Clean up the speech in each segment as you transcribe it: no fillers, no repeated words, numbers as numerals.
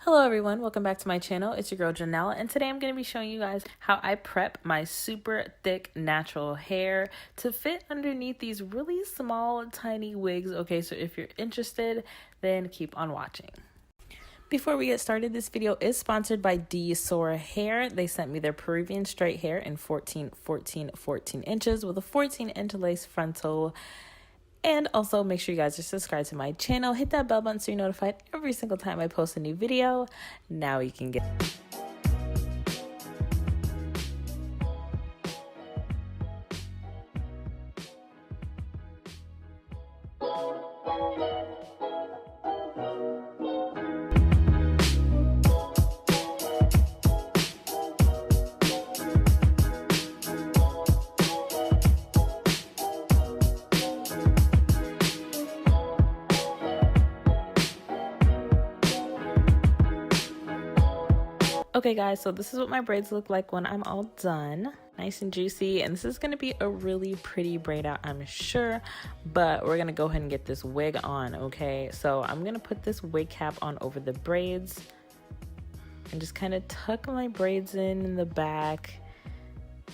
Hello everyone, welcome back to my channel. It's your girl Janelle, and today I'm going to be showing you guys how I prep my super thick natural hair to fit underneath these really small tiny wigs. Okay, so if you're interested, then keep on watching. Before we get started, this video is sponsored by DSoar hair. They sent me their Peruvian straight hair in 14 inches with a 14-inch lace frontal. And also make sure you guys are subscribed to my channel. Hit that bell button so you're notified every single time I post a new video. Now you can get... Okay guys, so this is what my braids look like when I'm all done. Nice and juicy, and this is going to be a really pretty braid out, I'm sure, but we're going to go ahead and get this wig on, okay? So I'm going to put this wig cap on over the braids and just kind of tuck my braids in the back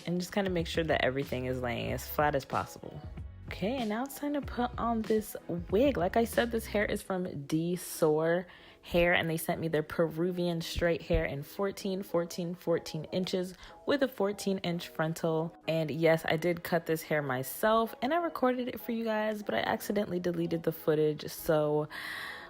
and just kind of make sure that everything is laying as flat as possible. Okay, and now it's time to put on this wig. Like I said, this hair is from DSoar hair, and they sent me their Peruvian straight hair in 14 inches with a 14-inch frontal. And yes, I did cut this hair myself and I recorded it for you guys, but I accidentally deleted the footage, so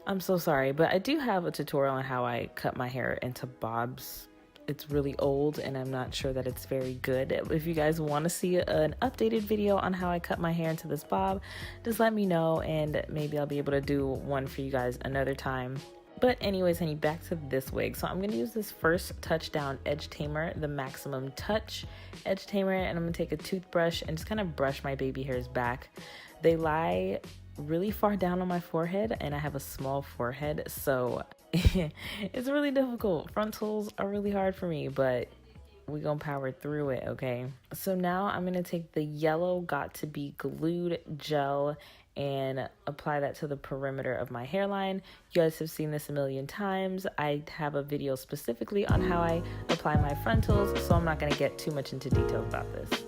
I'm so sorry. But I do have a tutorial on how I cut my hair into bobs. It's really old and I'm not sure that it's very good. If you guys want to see an updated video on how I cut my hair into this bob, just let me know and maybe I'll be able to do one for you guys another time. But anyways, honey, back to this wig. So I'm going to use this First Touchdown Edge Tamer, the Maximum Touch Edge Tamer, and I'm going to take a toothbrush and just kind of brush my baby hairs back. They lie really far down on my forehead and I have a small forehead, so it's really difficult. Frontals are really hard for me, but we're gonna power through it, okay? So now I'm gonna take the yellow Got To Be Glued gel and apply that to the perimeter of my hairline. You guys have seen this a million times. I have a video specifically on how I apply my frontals, so I'm not gonna get too much into details about this.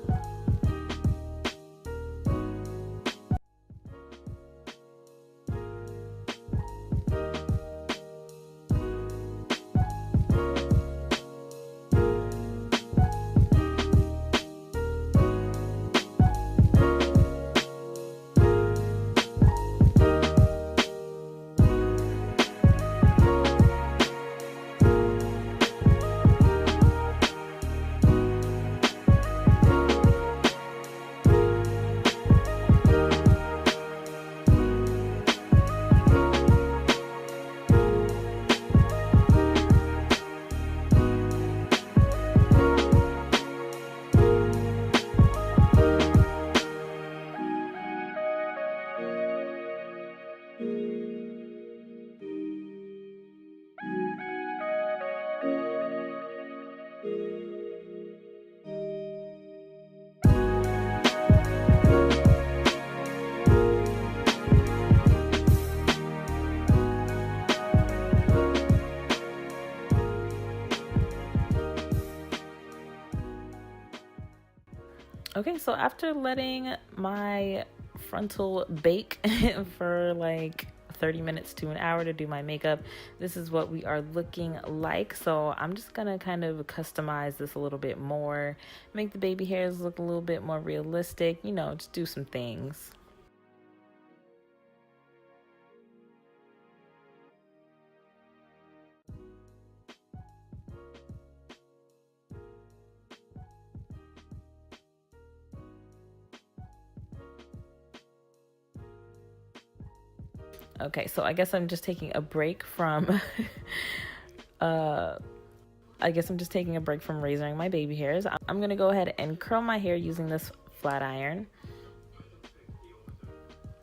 Okay, so after letting my frontal bake for like 30 minutes to an hour to do my makeup, this is what we are looking like. So I'm just gonna kind of customize this a little bit more, make the baby hairs look a little bit more realistic, you know, just do some things. Okay, so I guess I'm just taking a break from razoring my baby hairs. I'm gonna go ahead and curl my hair using this flat iron.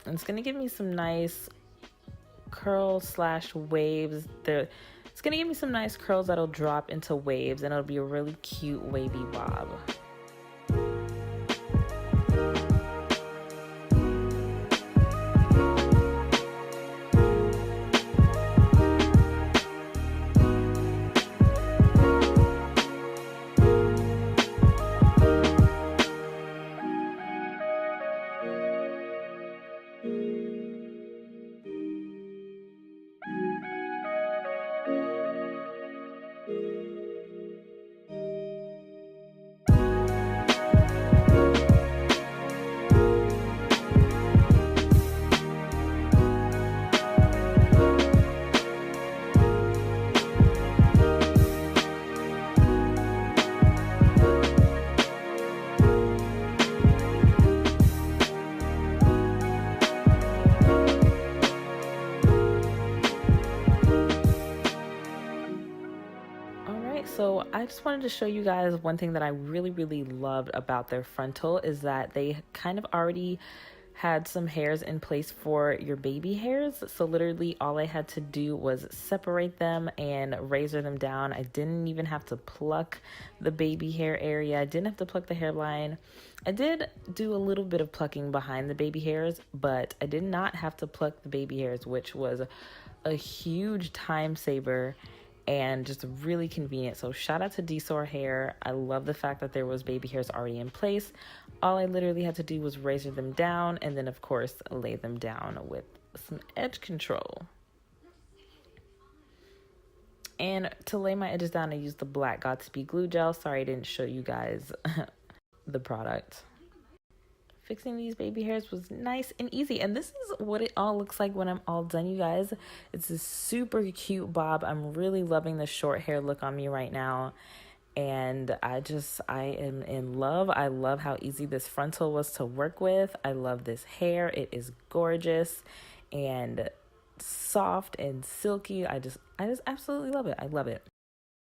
And it's gonna give me some nice curl/waves. It's gonna give me some nice curls that'll drop into waves, and it'll be a really cute wavy bob. Alright, so I just wanted to show you guys one thing that I really loved about their frontal is that they kind of already had some hairs in place for your baby hairs. So literally all I had to do was separate them and razor them down. I didn't even have to pluck the baby hair area. I didn't have to pluck the hairline. I did do a little bit of plucking behind the baby hairs, but I did not have to pluck the baby hairs, which was a huge time saver and just really convenient. So shout out to DSoar hair. I love the fact that there was baby hairs already in place. All I literally had to do was razor them down and then of course lay them down with some edge control. And to lay my edges down, I used the black Godspeed glue gel. Sorry I didn't show you guys the product. Fixing these baby hairs was nice and easy, and this is what it all looks like when I'm all done, you guys. It's a super cute bob. I'm really loving the short hair look on me right now, and I am in love. I love how easy this frontal was to work with. I love this hair. It is gorgeous and soft and silky. I just absolutely love it. I love it.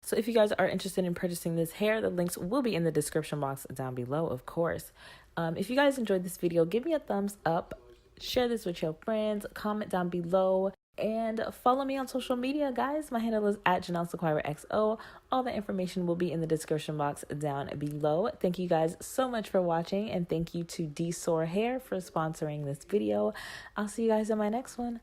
So if you guys are interested in purchasing this hair, the links will be in the description box down below, of course. If you guys enjoyed this video, give me a thumbs up, share this with your friends, comment down below, and follow me on social media, guys. My handle is @JanelleSequiraXO. All the information will be in the description box down below. Thank you guys so much for watching, and thank you to DSoar Hair for sponsoring this video. I'll see you guys in my next one.